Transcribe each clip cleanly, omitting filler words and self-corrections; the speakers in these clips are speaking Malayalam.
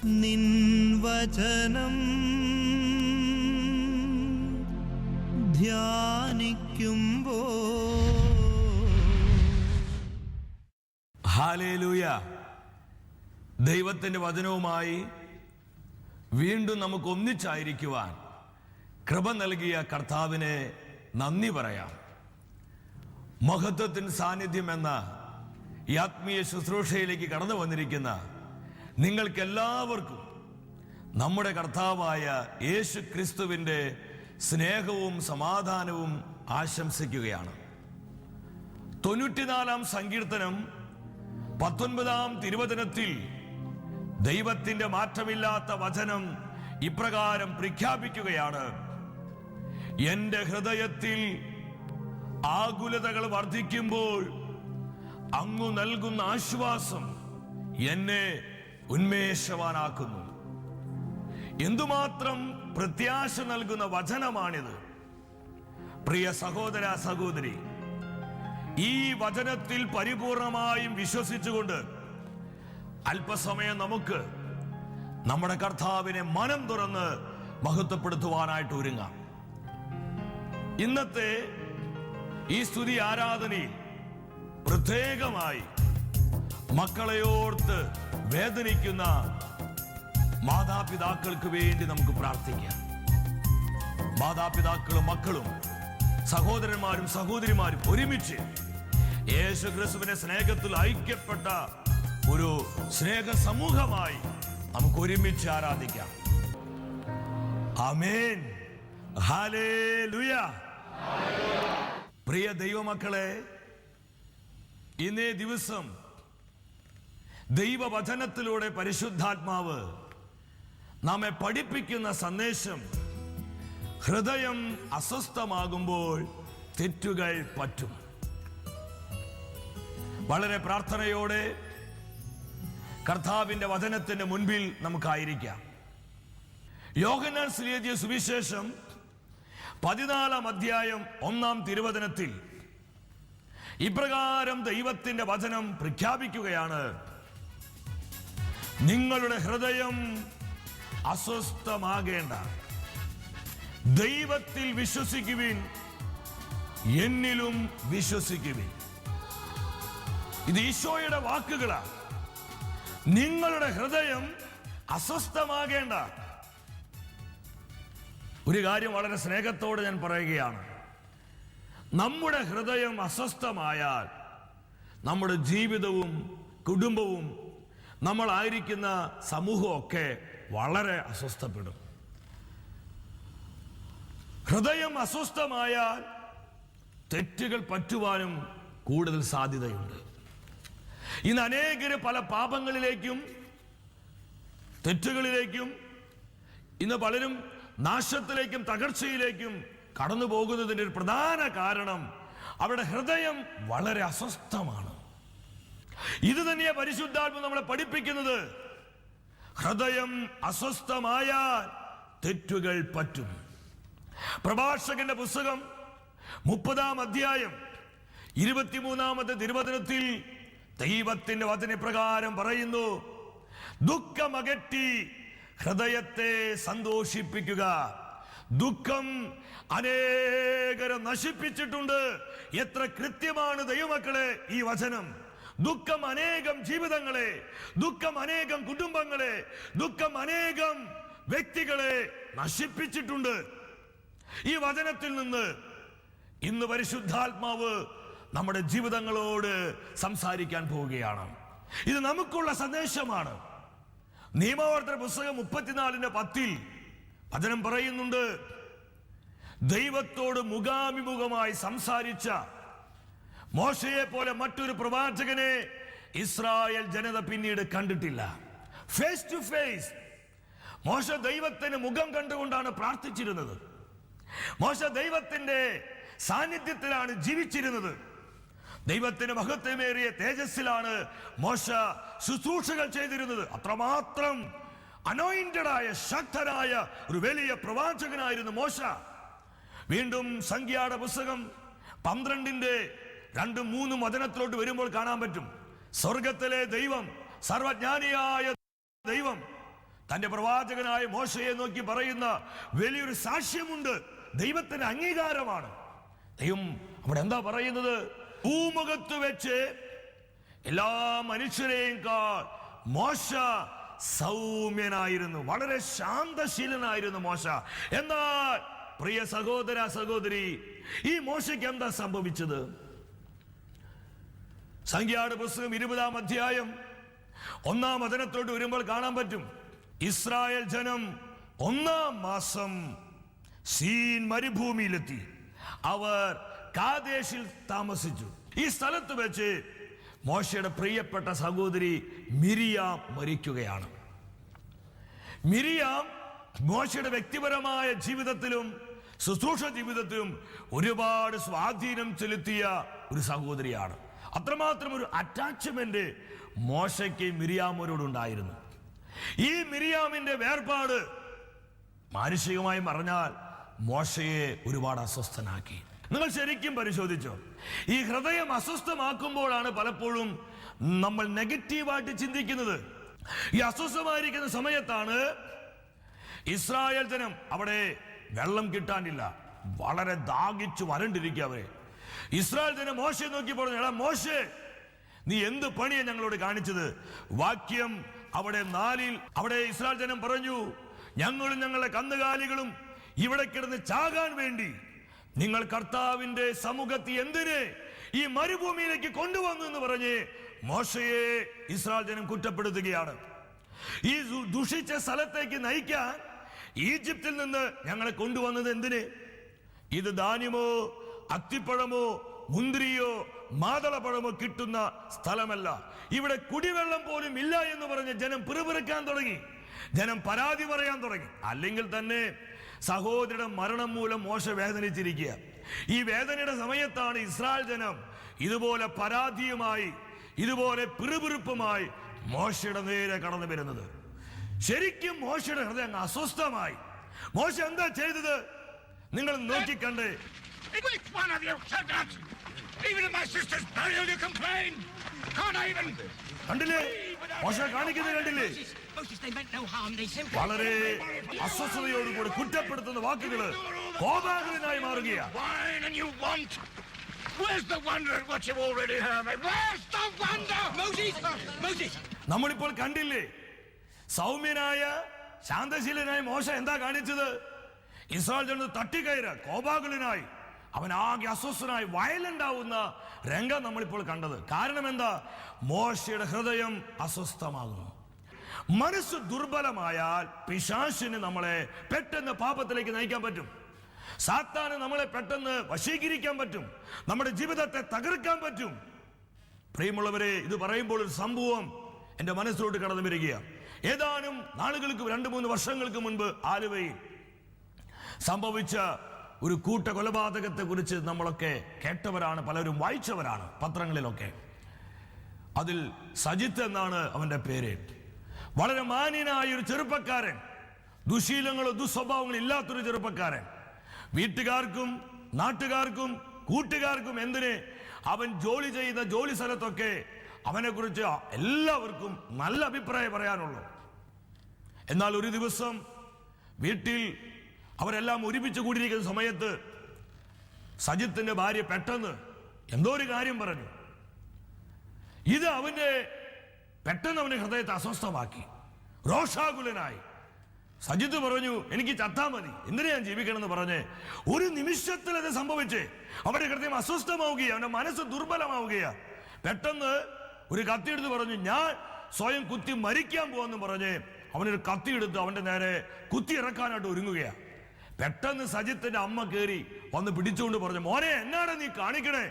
നിൻ വചനം ധ്യാനിക്കുമ്പോ ഹല്ലേലൂയ. ദൈവത്തിൻ്റെ വചനവുമായി വീണ്ടും നമുക്ക് ഒന്നിച്ചായിരിക്കുവാൻ കൃപ നൽകിയ കർത്താവിനെ നന്ദി പറയാം. മഹത്വത്തിൻ സാന്നിധ്യം എന്ന ഈ ആത്മീയ ശുശ്രൂഷയിലേക്ക് കടന്നു വന്നിരിക്കുന്ന നിങ്ങൾക്കെല്ലാവർക്കും നമ്മുടെ കർത്താവായ യേശു ക്രിസ്തുവിൻ്റെ സ്നേഹവും സമാധാനവും ആശംസിക്കുകയാണ്. 94-ാം സങ്കീർത്തനം 19-ാം തിരുവചനത്തിൽ ദൈവത്തിൻ്റെ മാറ്റമില്ലാത്ത വചനം ഇപ്രകാരം പ്രഖ്യാപിക്കുകയാണ്: എൻ്റെ ഹൃദയത്തിൽ ആകുലതകൾ വർദ്ധിക്കുമ്പോൾ അങ്ങു നൽകുന്ന ആശ്വാസം എന്നെ ഉന്മേഷവാനാക്കുന്നു. എന്തുമാത്രം പ്രത്യാശ നൽകുന്ന വചനമാണിത്. പ്രിയ സഹോദര സഹോദരി, ഈ വചനത്തിൽ പരിപൂർണമായും വിശ്വസിച്ചുകൊണ്ട് അല്പസമയം നമുക്ക് നമ്മുടെ കർത്താവിനെ മനം തുറന്ന് മഹത്വപ്പെടുത്തുവാനായിട്ട് ഒരുങ്ങാം. ഇന്നത്തെ ഈ സ്തുതി ആരാധനയിൽ പ്രത്യേകമായി മക്കളെയോർത്ത് വേദനിക്കുന്ന മാതാപിതാക്കൾക്ക് വേണ്ടി നമുക്ക് പ്രാർത്ഥിക്കാം. മാതാപിതാക്കളും മക്കളും സഹോദരന്മാരും സഹോദരിമാരും ഒരുമിച്ച് യേശു ക്രിസ്തുവിന്റെ സ്നേഹത്തിൽ ഐക്യപ്പെട്ട ഒരു സ്നേഹ സമൂഹമായി നമുക്ക് ഒരുമിച്ച് ആരാധിക്കാം. ആമേൻ, ഹല്ലേലൂയ. പ്രിയ ദൈവമക്കളെ, ഇന്നേ ദിവസം ദൈവവചനത്തിലൂടെ പരിശുദ്ധാത്മാവ് നമ്മെ പഠിപ്പിക്കുന്ന സന്ദേശം, ഹൃദയം അസ്വസ്ഥമാകുമ്പോൾ തെറ്റുകൾ പറ്റും. വളരെ പ്രാർത്ഥനയോടെ കർത്താവിന്റെ വചനത്തിന്റെ മുൻപിൽ നമുക്കായിരിക്കാം. യോഹന്നാൻ എഴുതിയ സുവിശേഷം 14-ാം അധ്യായം 1-ാം തിരുവചനത്തിൽ ഇപ്രകാരം ദൈവത്തിന്റെ വചനം പ്രഖ്യാപിക്കുകയാണ്: നിങ്ങളുടെ ഹൃദയം അസ്വസ്ഥമാകേണ്ട, ദൈവത്തിൽ വിശ്വസിക്കുവിൻ, എന്നിലും വിശ്വസിക്കുവിൻ. ഇത് ഈശോയുടെ വാക്കുകളാണ്. നിങ്ങളുടെ ഹൃദയം അസ്വസ്ഥമാകേണ്ട. ഒരു കാര്യം വളരെ സ്നേഹത്തോടെ ഞാൻ പറയുകയാണ്: നമ്മുടെ ഹൃദയം അസ്വസ്ഥമായാൽ നമ്മുടെ ജീവിതവും കുടുംബവും നമ്മളായിരിക്കുന്ന സമൂഹമൊക്കെ വളരെ അസ്വസ്ഥപ്പെടും. ഹൃദയം അസ്വസ്ഥമായാൽ തെറ്റുകൾ പറ്റുവാനും കൂടുതൽ സാധ്യതയുണ്ട്. ഇന്ന് അനേകര് പല പാപങ്ങളിലേക്കും തെറ്റുകളിലേക്കും, ഇന്ന് പലരും നാശത്തിലേക്കും തകർച്ചയിലേക്കും കടന്നു പോകുന്നതിൻ്റെ ഒരു പ്രധാന കാരണം അവരുടെ ഹൃദയം വളരെ അസ്വസ്ഥമാണ്. ഇത് തന്നെയാണ് പരിശുദ്ധാത്മ നമ്മളെ പഠിപ്പിക്കുന്നത്. ഹൃദയം അസ്വസ്ഥമായാൽ തെറ്റുകൾ പറ്റും. പ്രഭാഷകന്റെ പുസ്തകം 30-ാം അധ്യായം 23-ാമത്തെ തിരുവചനത്തിൽ ദൈവത്തിന്റെ വചനപ്രകാരം പറയുന്നു: ദുഃഖമകറ്റി ഹൃദയത്തെ സന്തോഷിപ്പിക്കുക. ദുഃഖം അനേകരെ നശിപ്പിച്ചിട്ടുണ്ട്. എത്ര കൃത്യമാണ് ദൈവമക്കളെ ഈ വചനം! ദുഃഖം അനേകം ജീവിതങ്ങളെ, ദുഃഖം അനേകം കുടുംബങ്ങളെ, ദുഃഖം അനേകം വ്യക്തികളെ നശിപ്പിച്ചിട്ടുണ്ട്. ഈ വചനത്തിൽ നിന്ന് ഇന്ന് പരിശുദ്ധാത്മാവ് നമ്മുടെ ജീവിതങ്ങളോട് സംസാരിക്കാൻ പോവുകയാണ്. ഇത് നമുക്കുള്ള സന്ദേശമാണ്. നിയമാവർത്തന പുസ്തകം 34-10 വചനം പറയുന്നുണ്ട്: ദൈവത്തോട് മുഖാഭിമുഖമായി സംസാരിച്ച മോശയെ പോലെ മറ്റൊരു പ്രവാചകനെ ഇസ്രായേൽ ജനത പിന്നീട് കണ്ടിട്ടില്ല. ഫേസ് ടു ഫേസ് മോശ ദൈവത്തിന് മുഖം കണ്ടുകൊണ്ടാണ് പ്രാർത്ഥിച്ചിരുന്നത്. മോശ ദൈവത്തിന്റെ സാന്നിധ്യത്തിലാണ് ജീവിച്ചിരുന്നത്. ദൈവത്തിന് മഹത്വമേറിയ തേജസ്സിലാണ് മോശ ശുശ്രൂഷകൾ ചെയ്തിരുന്നത്. അത്രമാത്രം അനോയിന്റഡായ ശക്തനായ ഒരു വലിയ പ്രവാചകനായിരുന്നു മോശ. വീണ്ടും സംഖ്യയുടെ പുസ്തകം 12-ന്റെ 2-3 വചനത്തിലോട്ട് വരുമ്പോൾ കാണാൻ പറ്റും: സ്വർഗത്തിലെ ദൈവം, സർവജ്ഞാനിയായ ദൈവം തന്റെ പ്രവാചകനായ മോശയെ നോക്കി പറയുന്ന വലിയൊരു സാക്ഷ്യമുണ്ട്. ദൈവത്തിന്റെ അംഗീകാരമാണ്. ദൈവം അവിടെ എന്താ പറയുന്നത്? ഭൂമുഖത്ത് വെച്ച് എല്ലാ മനുഷ്യരെയും മോശ സൗമ്യനായിരുന്നു, വളരെ ശാന്തശീലനായിരുന്നു മോശ. എന്നാൽ പ്രിയ സഹോദര സഹോദരി, ഈ മോശയ്ക്ക് എന്താ സംഭവിച്ചത്? സംഖ്യായുടെ പുസ്തകം 20-ാം അധ്യായം 1-ാം വചനത്തോട്ട് വരുമ്പോൾ കാണാൻ പറ്റും. ഇസ്രായേൽ ജനം 1-ാം മാസം സീൻ മരുഭൂമിയിലെത്തി. അവർ കാദേശിൽ താമസിച്ചു. ഈ സ്ഥലത്ത് വെച്ച് മോശയുടെ പ്രിയപ്പെട്ട സഹോദരി മിരിയാം മരിക്കുകയാണ്. മിരിയാം മോശയുടെ വ്യക്തിപരമായ ജീവിതത്തിലും ശുശ്രൂഷ ജീവിതത്തിലും ഒരുപാട് സ്വാധീനം ചെലുത്തിയ ഒരു സഹോദരിയാണ്. അത്രമാത്രം ഒരു അറ്റാച്ച്മെന്റ് മോശയ്ക്ക് മിരിയാമോരോടുണ്ടായിരുന്നു. ഈ മിരിയാമിന്റെ വേർപാട് മാനുഷികമായി പറഞ്ഞാൽ മോശയെ ഒരുപാട് അസ്വസ്ഥനാക്കി. നിങ്ങൾ ശരിക്കും പരിശോധിച്ചോ? ഈ ഹൃദയം അസ്വസ്ഥമാക്കുമ്പോഴാണ് പലപ്പോഴും നമ്മൾ നെഗറ്റീവായിട്ട് ചിന്തിക്കുന്നത്. ഈ അസ്വസ്ഥമായിരിക്കുന്ന സമയത്താണ് ഇസ്രായേൽ ജനം, അവിടെ വെള്ളം കിട്ടാനില്ല, വളരെ ദാഹിച്ചു വരണ്ടിരിക്കുക അവരെ. ഇസ്രായേൽ ജനം മോശയെ നോക്കി പറഞ്ഞു, എടാ മോശേ, നീ എന്ത് പണിയാണ് ഞങ്ങളോട് കാണിച്ചത്? വാക്യം അവിടെ 4-ൽ അവിടെ ഇസ്രായേൽ ജനം പറഞ്ഞു, ഞങ്ങളും ഞങ്ങളുടെ കന്നുകാലികളും ഇവിടെ കിടന്ന് ചാകാൻ വേണ്ടി നിങ്ങൾ കർത്താവിന്റെ സമുഖത്ത് എന്തിന് ഈ മരുഭൂമിയിലേക്ക് കൊണ്ടുവന്നു എന്ന് പറഞ്ഞ് മോശയെ ഇസ്രായേൽ ജനം കുറ്റപ്പെടുത്തുകയാണ്. ഈ ദുഷിച്ച സ്ഥലത്തേക്ക് നയിക്കാൻ ഈജിപ്തിൽ നിന്ന് ഞങ്ങളെ കൊണ്ടുവന്നത് എന്തിന്? ഇത് ധാന്യമോ അത്തിപ്പഴമോ മുന്തിരിയോ മാതളപ്പഴമോ കിട്ടുന്ന സ്ഥലമല്ല, ഇവിടെ കുടിവെള്ളം പോലും ഇല്ല എന്ന് പറഞ്ഞ് ജനം പിറുപിറുക്കാൻ തുടങ്ങി, ജനം പരാതി പറയാൻ തുടങ്ങി. അല്ലെങ്കിൽ തന്നെ സഹോദരിയുടെ മരണം മൂലം മോശ വേദനിച്ചിരിക്കുക. ഈ വേദനയുടെ സമയത്താണ് ഇസ്രായേൽ ജനം ഇതുപോലെ പരാതിയുമായി, ഇതുപോലെ പിറുപിറുപ്പുമായി മോശയുടെ നേരെ കടന്നു വരുന്നത്. ശരിക്കും മോശയുടെ ഹൃദയം അസ്വസ്ഥമായി. മോശ എന്താ ചെയ്തത്? നിങ്ങൾ നോക്കിക്കണ്ടേ. Which one of you said that? Even at my sister's burial you complain. Can't I even... കണ്ടില്ലേ മോശ കാണിക്കുന്നത്? കണ്ടില്ലേ? Moses, they meant no harm. They simply... വളരെ അസ്വസ്ഥതയോടുകൂടി കുറ്റപ്പെടുത്തുന്ന വാക്കുകള് കോപാകുലനായി മാറുകയാ. Wine and you want... Where's the wonder at what you've already heard? Where's the wonder? Moses! നമ്മളിപ്പോൾ കണ്ടില്ലേ, സൗമ്യനായ ശാന്തശീലനായ മോശ എന്താ കാണിച്ചത്? ഇസ്രായേൽ ജനം തട്ടിക്കയറ കോപാകുലനായി, അവൻ ആകെ അസ്വസ്ഥനായി വയലന്റ് ആവുന്ന രംഗം നമ്മളിപ്പോൾ കണ്ടത്. കാരണം എന്താ? മോശയുടെ ഹൃദയം അസ്വസ്ഥമാകുന്നു. മനസ്സ് ദുർബലമായാൽ പിശാചിന് നമ്മളെ പെട്ടെന്ന് പാപത്തിലേക്ക് നയിക്കാൻ പറ്റും. സാത്താന് നമ്മളെ പെട്ടെന്ന് വശീകരിക്കാൻ പറ്റും. നമ്മുടെ ജീവിതത്തെ തകർക്കാൻ പറ്റും. പ്രിയമുള്ളവരെ, ഇത് പറയുമ്പോൾ ഒരു സംഭവം എന്റെ മനസ്സിലോട്ട് കടന്നു വരികയാണ്. ഏതാനും നാളുകൾക്ക് 2-3 വർഷങ്ങൾക്ക് മുൻപ് ആലുവയിൽ സംഭവിച്ച ഒരു കൂട്ട കൊലപാതകത്തെ കുറിച്ച് നമ്മളൊക്കെ കേട്ടവരാണ്, പലരും വായിച്ചവരാണ് പത്രങ്ങളിലൊക്കെ. അതിൽ സജിത്ത് എന്നാണ് അവന്റെ പേര്. വളരെ മാന്യനായ ഒരു ചെറുപ്പക്കാരൻ, ദുശീലങ്ങളോ ദുസ്വഭാവങ്ങളോ ഇല്ലാത്തൊരു ചെറുപ്പക്കാരൻ. വീട്ടുകാർക്കും നാട്ടുകാർക്കും കൂട്ടുകാർക്കും എന്തിന്, അവൻ ജോലി ചെയ്യുന്ന ജോലി സ്ഥലത്തൊക്കെ അവനെ കുറിച്ച് എല്ലാവർക്കും നല്ല അഭിപ്രായം പറയാനുള്ളൂ. എന്നാൽ ഒരു ദിവസം വീട്ടിൽ അവരെല്ലാം ഒരുമിച്ച് കൂടിയിരിക്കുന്ന സമയത്ത് സജിത്തിന്റെ ഭാര്യ പെട്ടെന്ന് എന്തോ ഒരു കാര്യം പറഞ്ഞു. ഇത് പെട്ടെന്ന് അവന്റെ ഹൃദയത്തെ അസ്വസ്ഥമാക്കി. രോഷാകുലനായി സജിത്ത് പറഞ്ഞു, എനിക്ക് ചത്താ മതി, എന്തിനാ ഞാൻ ജീവിക്കണമെന്ന് പറഞ്ഞ് ഒരു നിമിഷത്തിൽ അത് സംഭവിച്ചേ അവന്റെ ഹൃദയം അസ്വസ്ഥമാവുകയാണ്, അവന്റെ മനസ്സ് ദുർബലമാവുകയാ. പെട്ടെന്ന് ഒരു കത്തിയെടുത്ത് പറഞ്ഞു, ഞാൻ സ്വയം കുത്തി മരിക്കാൻ പോവെന്ന് പറഞ്ഞ് അവനൊരു കത്തിയെടുത്ത് അവന്റെ നേരെ കുത്തി ഇറക്കാനായിട്ട് ഒരുങ്ങുകയാണ്. പെട്ടെന്ന് സജിത്തിന്റെ അമ്മ കയറി വന്ന് പിടിച്ചുകൊണ്ട് പറഞ്ഞു, മോനെ എന്നാണ് നീ കാണിക്കണേ,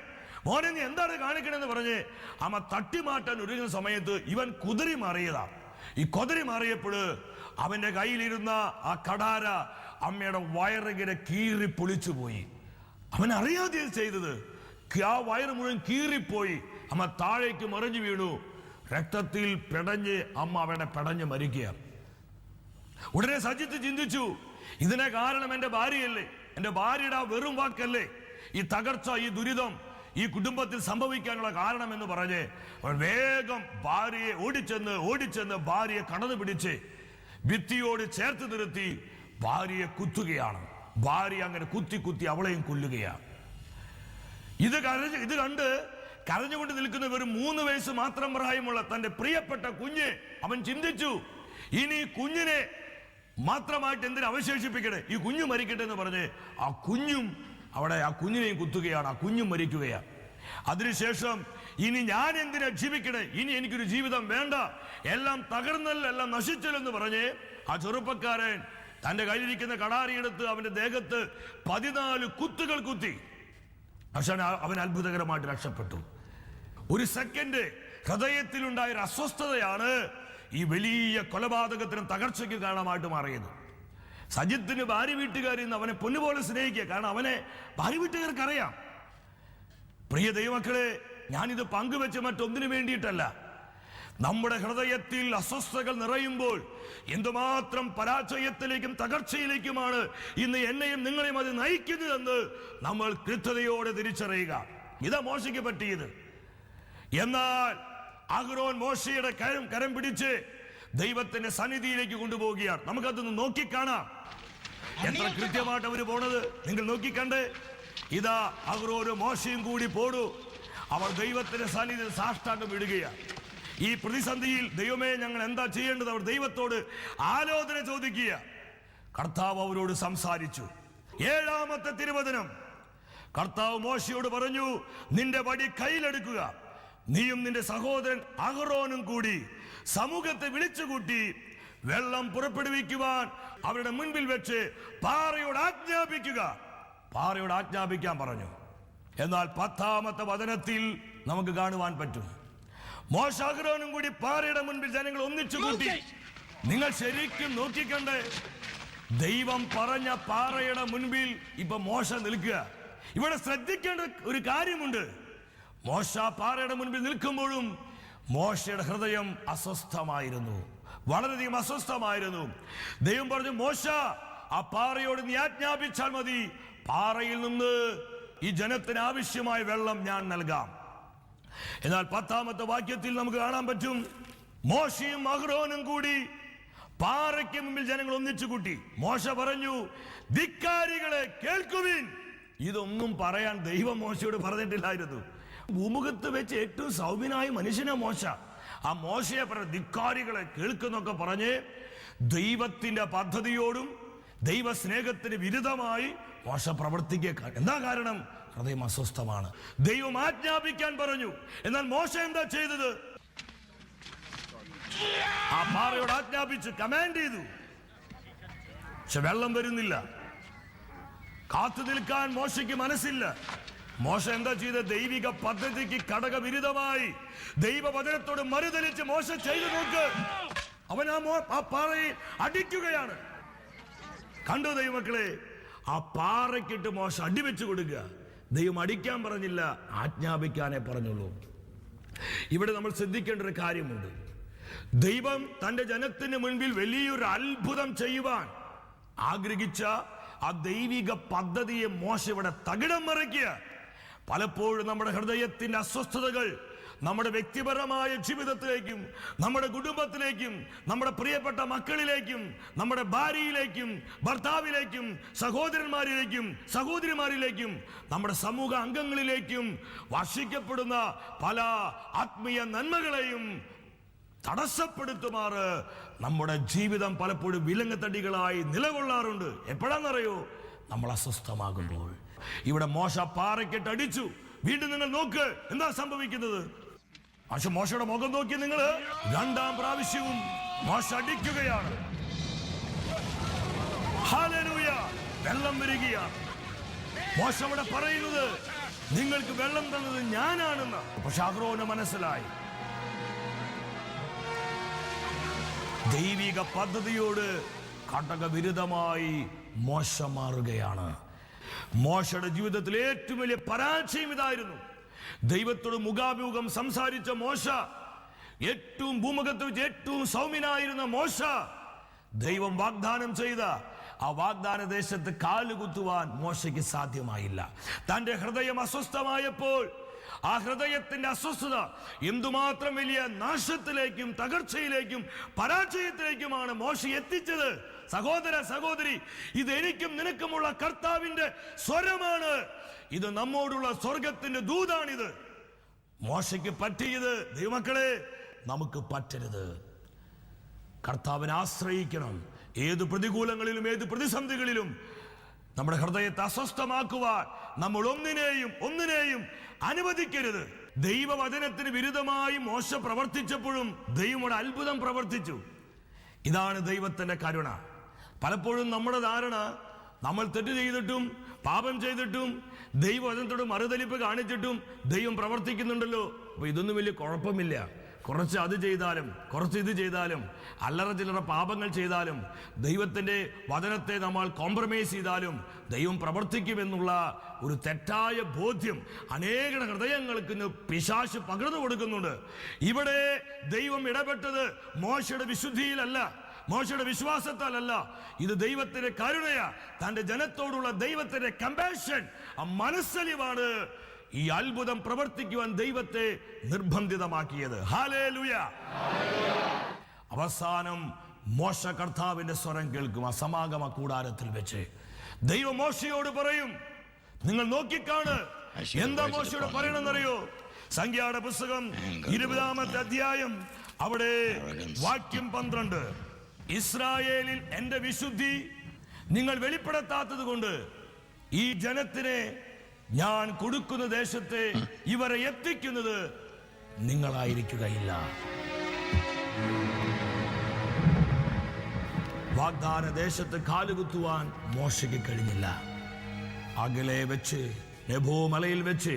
മോനെ നീ എന്താണ് കാണിക്കണെന്ന് പറഞ്ഞ് അമ്മ തട്ടിമാറ്റാൻ ഒരുങ്ങുന്ന സമയത്ത് ഇവൻ കുതിരി മാറിയതാ. ഈ കുതിരി മാറിയപ്പോൾ അവന്റെ കയ്യിലിരുന്ന ആ കടാര അമ്മയുടെ വയറിങ്ങനെ കീറി പൊളിച്ചു പോയി. അവൻ അറിയാതെ ചെയ്തത്, ആ വയറ് മുഴുവൻ കീറിപ്പോയി. അമ്മ താഴേക്ക് മറിഞ്ഞു വീണു. രക്തത്തിൽ പിടഞ്ഞ് അമ്മ അവിടെ പിടഞ്ഞ് മരിക്കുക. ഉടനെ സജിത്ത് ചിന്തിച്ചു, ഇതിനെ കാരണം എന്റെ ഭാര്യയല്ലേ, എന്റെ ഭാര്യയുടെ ആ വെറും വാക്കല്ലേ ഈ തകർച്ച, ഈ ദുരിതം ഈ കുടുംബത്തിൽ സംഭവിക്കാനുള്ള കാരണം എന്ന് പറഞ്ഞ് വേഗം ഭാര്യയെ ഓടിച്ചെന്ന് ഭാര്യയെ കടന്നു പിടിച്ച് ഭിത്തിയോട് ചേർത്ത് നിർത്തി ഭാര്യയെ കുത്തുകയാണ്. ഭാര്യ അങ്ങനെ കുത്തി കുത്തി അവളെയും കൊല്ലുകയാണ്. ഇത് കണ്ട് കരഞ്ഞുകൊണ്ട് നിൽക്കുന്ന വെറും 3 വയസ്സ് മാത്രം പ്രായമുള്ള തന്റെ പ്രിയപ്പെട്ട കുഞ്ഞ് അവൻ ചിന്തിച്ചു, ഇനി കുഞ്ഞിനെ മാത്രമായിട്ട് എന്തിനു അവശേഷിപ്പിക്കണേ, ഈ കുഞ്ഞു മരിക്കട്ടെ എന്ന് പറഞ്ഞ് ആ കുഞ്ഞിനെയും കുത്തുകയാണ്. ആ കുഞ്ഞും മരിക്കുകയാണ്. അതിനുശേഷം ഇനി ഞാൻ എന്തിനാ ജീവിക്കണേ, ഇനി എനിക്കൊരു ജീവിതം വേണ്ട, എല്ലാം തകർന്നല്ല, എല്ലാം നശിച്ചല്ലെന്ന് പറഞ്ഞ് ആ ചെറുപ്പക്കാരൻ തന്റെ കയ്യിലിരിക്കുന്ന കടാരിയെടുത്ത് അവന്റെ ദേഹത്ത് 14 കുത്തുകൾ കുത്തി. പക്ഷെ അവൻ അത്ഭുതകരമായിട്ട് രക്ഷപ്പെട്ടു. ഒരു സെക്കൻഡ് ഹൃദയത്തിലുണ്ടായ ഒരു അസ്വസ്ഥതയാണ് ഈ വലിയ കൊലപാതകത്തിനും തകർച്ചയ്ക്ക് കാരണമായിട്ട് മാറിയത്. സജിത്തിന് ഭാര്യ വീട്ടുകാരിൽ നിന്ന് അവനെ പൊന്നുപോലെ സ്നേഹിക്കുക, കാരണം അവനെ ഭാര്യ വീട്ടുകാർക്ക് അറിയാം. പ്രിയ ദൈവമക്കളെ, ഞാനിത് പങ്കുവെച്ച് മറ്റൊന്നിനു വേണ്ടിയിട്ടല്ല. നമ്മുടെ ഹൃദയത്തിൽ അസ്വസ്ഥതകൾ നിറയുമ്പോൾ എന്തുമാത്രം പരാജയത്തിലേക്കും തകർച്ചയിലേക്കുമാണ് ഇന്ന് എന്നെയും നിങ്ങളെയും അത് നയിക്കുന്നതെന്ന് നമ്മൾ കൃത്യതയോടെ തിരിച്ചറിയുക. ഇതാ മോശയ്ക്ക് പറ്റിയത്. എന്നാൽ അഹ്റോൻ മോശയുടെ കരം പിടിച്ച് ദൈവത്തിന്റെ സന്നിധിയിലേക്ക് കൊണ്ടുപോവുകയാണ്. നമുക്കതൊന്ന് നോക്കിക്കാണാം, എത്ര കൃത്യമായിട്ട് അവര് പോണത് നിങ്ങൾ നോക്കിക്കണ്ടേ. ഇതാ അഹ്റോനും മോശയും കൂടി പോടൂ. അവർ ദൈവത്തിന്റെ സന്നിധിയിൽ സാഷ്ടാംഗം ഇടുകയാണ്. ഈ പ്രതിസന്ധിയിൽ ദൈവമേ ഞങ്ങൾ എന്താ ചെയ്യേണ്ടത്, അവർ ദൈവത്തോട് ആലോചന ചോദിക്കുക. കർത്താവ് അവരോട് സംസാരിച്ചു. 7-ാമത്തെ തിരുവചനം, കർത്താവ് മോശയോട് പറഞ്ഞു, നിന്റെ വടി കയ്യിലെടുക്കുക, നീയും നിന്റെ സഹോദരൻ അഹ്റോനും കൂടി സമൂഹത്തെ വിളിച്ചുകൂട്ടി വെള്ളം പുറപ്പെടുവിക്കുവാൻ അവരുടെ മുൻപിൽ വെച്ച് പാറയോട് ആജ്ഞാപിക്കുക. പാറയോട് ആജ്ഞാപിക്കാൻ പറഞ്ഞു. എന്നാൽ 10-ാമത്തെ വചനത്തിൽ നമുക്ക് കാണുവാൻ പറ്റും, മോശ അഹ്റോനും കൂടി പാറയുടെ മുൻപിൽ ജനങ്ങൾ ഒന്നിച്ചു കൂട്ടി. നിങ്ങൾ ശരിക്കും നോക്കിക്കണ്ടേ, ദൈവം പറഞ്ഞ പാറയുടെ മുൻപിൽ ഇപ്പൊ മോശ നിൽക്കുക. ഇവിടെ ശ്രദ്ധിക്കേണ്ട ഒരു കാര്യമുണ്ട്. മോശ പാറയുടെ മുൻപിൽ നിൽക്കുമ്പോഴും മോശയുടെ ഹൃദയം അസ്വസ്ഥമായിരുന്നു, വളരെയധികം അസ്വസ്ഥമായിരുന്നു. ദൈവം പറഞ്ഞു, മോശ ആ പാറയോട് നീ ആജ്ഞാപിച്ചാൽ മതി, പാറയിൽ നിന്ന് ഈ ജനത്തിന് ആവശ്യമായ വെള്ളം ഞാൻ നൽകാം. എന്നാൽ 10-ാമത്തെ വാക്യത്തിൽ നമുക്ക് കാണാൻ പറ്റും, മോശയും അഹ്റോനും കൂടി പാറയ്ക്ക് മുമ്പിൽ ജനങ്ങൾ ഒന്നിച്ചു കൂട്ടി. മോശ പറഞ്ഞു, ധിക്കാരികളെ കേൾക്കുവിൻ. ഇതൊന്നും പറയാൻ ദൈവം മോശയോട് പറഞ്ഞിട്ടില്ലായിരുന്നു. ഭൂമുഖത്ത് വെച്ച് ഏറ്റവും സൗമ്യനായ മനുഷ്യനാ മോശ. ആ മോശയെ പറഞ്ഞ ധിക്കാരികളെ കേൾക്കുന്നൊക്കെ പറഞ്ഞ് ദൈവത്തിന്റെ പദ്ധതിയോടും ദൈവസ്നേഹത്തിന് വിരുദ്ധമായി മോശ പ്രവർത്തിക്കുക. എന്താ കാരണം? ഹൃദയം അസ്വസ്ഥമാണ്. ദൈവം ആജ്ഞാപിക്കാൻ പറഞ്ഞു. എന്നാൽ മോശ എന്താ ചെയ്തത്? ആ പാറയോട് ആജ്ഞാപിച്ചു, കമാൻഡ് ചെയ്തു. പക്ഷെ വെള്ളം വരുന്നില്ല. കാത്തു നിൽക്കാൻ മോശയ്ക്ക് മനസ്സില്ല. മോശ എന്താ ചെയ്ത? ദൈവിക പദ്ധതിക്ക് ഘടകവിരുദ്ധമായി ദൈവവചനത്തോട് മറുതലിച്ച് മോശ ചെയ്തു നോക്ക്. അവൻ ആ പാറയെ അടിക്കുകയാണ്. കണ്ടു ദൈവമക്കളെ, ആ പാറയ്ക്കിട്ട് മോശ അടിവെച്ചു കൊടുക്കുക. ദൈവം അടിക്കാൻ പറഞ്ഞില്ല, ആജ്ഞാപിക്കാനേ പറഞ്ഞുള്ളൂ. ഇവിടെ നമ്മൾ ശ്രദ്ധിക്കേണ്ട ഒരു കാര്യമുണ്ട്. ദൈവം തന്റെ ജനത്തിന് മുൻപിൽ വലിയൊരു അത്ഭുതം ചെയ്യുവാൻ ആഗ്രഹിച്ച ആ ദൈവിക പദ്ധതിയെ മോശ ഇവിടെ തകിടം മറിക്കുക. പലപ്പോഴും നമ്മുടെ ഹൃദയത്തിന്റെ അസ്വസ്ഥതകൾ നമ്മുടെ വ്യക്തിപരമായ ജീവിതത്തിലേക്കും നമ്മുടെ കുടുംബത്തിലേക്കും നമ്മുടെ പ്രിയപ്പെട്ട മക്കളിലേക്കും നമ്മുടെ ഭാര്യയിലേക്കും ഭർത്താവിലേക്കും സഹോദരന്മാരിലേക്കും സഹോദരിമാരിലേക്കും നമ്മുടെ സമൂഹ അംഗങ്ങളിലേക്കും വർഷിക്കപ്പെടുന്ന പല ആത്മീയ നന്മകളെയും തടസ്സപ്പെടുത്തുമാറ് നമ്മുടെ ജീവിതം പലപ്പോഴും വിലങ്ങത്തടികളായി നിലകൊള്ളാറുണ്ട്. എപ്പോഴാണെന്നറിയോ? നമ്മൾ അസ്വസ്ഥമാകുമ്പോൾ. ഇവിടെ മോശ പാറയ്ക്കിട്ട് അടിച്ചു. വീണ്ടും നിങ്ങൾ നോക്ക് എന്താ സംഭവിക്കുന്നത്. പക്ഷെ മോശയുടെ മുഖം നോക്കി നിങ്ങൾ 2-ാം പ്രാവശ്യവും മോശ അടിക്കുകയാണ്. ഹല്ലേലൂയ! വെള്ളം വരികയാണ്. മോശ അവിടെ പറയുന്നത് നിങ്ങൾക്ക് വെള്ളം തന്നത് ഞാനാണെന്ന്. പക്ഷെ അഹ്റോന് മനസ്സിലായി. ദൈവിക പദ്ധതിയോട് ഘടകവിരുദ്ധമായി മോശ മാറുകയാണ്. മോശയുടെ ജീവിതത്തിൽ ഏറ്റവും വലിയ പരാജയം ഇതായിരുന്നു. ദൈവത്തോട് മുഖാമുഖം സംസാരിച്ച മോശ, ഏറ്റവും ഭൂമുഖത്ത് വെച്ച് ഏറ്റവും സൗമ്യനായിരുന്ന മോശ, ദൈവം വാഗ്ദാനം ചെയ്ത ആ വാഗ്ദാന ദേശത്ത് കാലുകുത്തുവാൻ മോശയ്ക്ക് സാധ്യമായില്ല. തന്റെ ഹൃദയം അസ്വസ്ഥമായപ്പോൾ ആ ഹൃദയത്തിന്റെ അസ്വസ്ഥത എന്തുമാത്രം വലിയ നാശത്തിലേക്കും തകർച്ചയിലേക്കും പരാജയത്തിലേക്കുമാണ് മോശ എത്തിച്ചത്. സഹോദര സഹോദരി, ഇത് എനിക്കും നിനക്കുമുള്ള കർത്താവിന്റെ സ്വരമാണ്. ഇത് നമ്മോടുള്ള സ്വർഗത്തിന്റെ ദൂതാണിത്. മോശയ്ക്ക് പറ്റിയത് ദൈവമക്കളെ നമുക്ക് പറ്റരുത്. കർത്താവിനെ ആശ്രയിക്കണം. ഏത് പ്രതികൂലങ്ങളിലും ഏത് പ്രതിസന്ധികളിലും നമ്മുടെ ഹൃദയത്തെ അസ്വസ്ഥമാക്കുവാൻ നമ്മൾ ഒന്നിനെയും അനുവദിക്കരുത്. ദൈവവചനത്തിന് വിരുദ്ധമായി മോശ പ്രവർത്തിച്ചപ്പോഴും ദൈവം ഒരു അത്ഭുതം പ്രവർത്തിച്ചു. ഇതാണ് ദൈവത്തിന്റെ കരുണ. പലപ്പോഴും നമ്മുടെ ധാരണ, നമ്മൾ തെറ്റ് ചെയ്തിട്ടും പാപം ചെയ്തിട്ടും ദൈവവചനത്തോട് മറുതലിപ്പ് കാണിച്ചിട്ടും ദൈവം പ്രവർത്തിക്കുന്നുണ്ടല്ലോ, അപ്പൊ ഇതൊന്നും വലിയ കുഴപ്പമില്ല, കുറച്ച് അത് ചെയ്താലും കുറച്ച് ഇത് ചെയ്താലും അല്ലറ ചില്ലറ പാപങ്ങൾ ചെയ്താലും ദൈവത്തിന്റെ വചനത്തെ നമ്മൾ കോംപ്രമൈസ് ചെയ്താലും ദൈവം പ്രവർത്തിക്കുമെന്നുള്ള ഒരു തെറ്റായ ബോധ്യം അനേക ഹൃദയങ്ങൾക്ക് ഇന്ന് പിശാച് പകർന്നു കൊടുക്കുന്നുണ്ട്. ഇവിടെ ദൈവം ഇടപെട്ടത് മോശയുടെ വിശുദ്ധിയിലല്ല, മോശയുടെ വിശ്വാസത്താലല്ല. ഇത് ദൈവത്തിന്റെ കരുണയാ, തന്റെ ജനത്തോടുള്ള ദൈവത്തിന്റെ കമ്പാഷൻ, ആ മനസ്സലിവാണ് ഈ അത്ഭുതം പ്രവർത്തിക്കുവാൻ ദൈവത്തെ നിർബന്ധിതമാക്കിയത്. ഹല്ലേലൂയ. അവസാനം മോശ കർത്താവിന്റെ സ്വരം കേൾക്കും. ആ സമാഗമ കൂടാരത്തിൽ വെച്ച് ദൈവം മോശയോട് പറയും, നിങ്ങൾ നോക്കിക്കാണ്. എന്താ മോശയോട് പറയണമെന്നറിയോ? സംഖ്യയുടെ പുസ്തകം 20-ാമത്തെ അധ്യായം, അവിടെ വാക്യം 12, ഇസ്രായേലിൽ എന്റെ വിശുദ്ധി നിങ്ങൾ വെളിപ്പെടുത്താത്തത് കൊണ്ട് ഈ ജനത്തിനെ ഞാൻ കൊടുക്കുന്ന ദേശത്തെ ഇവരെ എത്തിക്കുന്നത് നിങ്ങളായിരിക്കുകയില്ല. വാഗ്ദാന ദേശത്ത് കാലുകുത്തുവാൻ മോശയ്ക്ക് കഴിഞ്ഞില്ല. അകലെ വെച്ച് നെബോ മലയിൽ വെച്ച്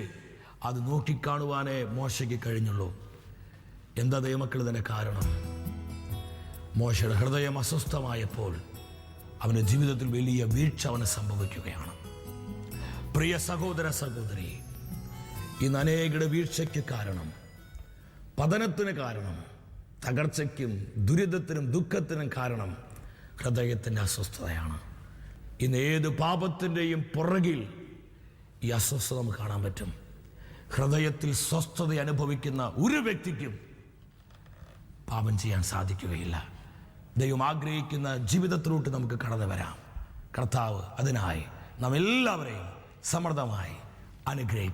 അത് നോക്കിക്കാണുവാനേ മോശയ്ക്ക് കഴിഞ്ഞുള്ളൂ. എന്താ ദൈവമക്കൾ ഇതിന്റെ കാരണം? മോശയുടെ ഹൃദയം അസ്വസ്ഥമായപ്പോൾ അവന്റെ ജീവിതത്തിൽ വലിയ വീഴ്ച അവന് സംഭവിക്കുകയാണ്. പ്രിയ സഹോദര സഹോദരി, ഇന്ന് അനേകരുടെ വീഴ്ചയ്ക്ക് കാരണം, പതനത്തിന് കാരണം, തകർച്ചയ്ക്കും ദുരിതത്തിനും ദുഃഖത്തിനും കാരണം ഹൃദയത്തിൻ്റെ അസ്വസ്ഥതയാണ്. ഇന്ന് ഏത് പാപത്തിൻ്റെയും പുറകിൽ ഈ അസ്വസ്ഥത നമുക്ക് കാണാൻ പറ്റും. ഹൃദയത്തിൽ സ്വസ്ഥത അനുഭവിക്കുന്ന ഒരു വ്യക്തിക്കും പാപം ചെയ്യാൻ സാധിക്കുകയില്ല. ദൈവം ആഗ്രഹിക്കുന്ന ജീവിതത്തിലോട്ട് നമുക്ക് കടന്നു വരാം. കർത്താവ് അതിനായി നാം എല്ലാവരെയും സമൃദ്ധമായി അനുഗ്രഹിക്കും.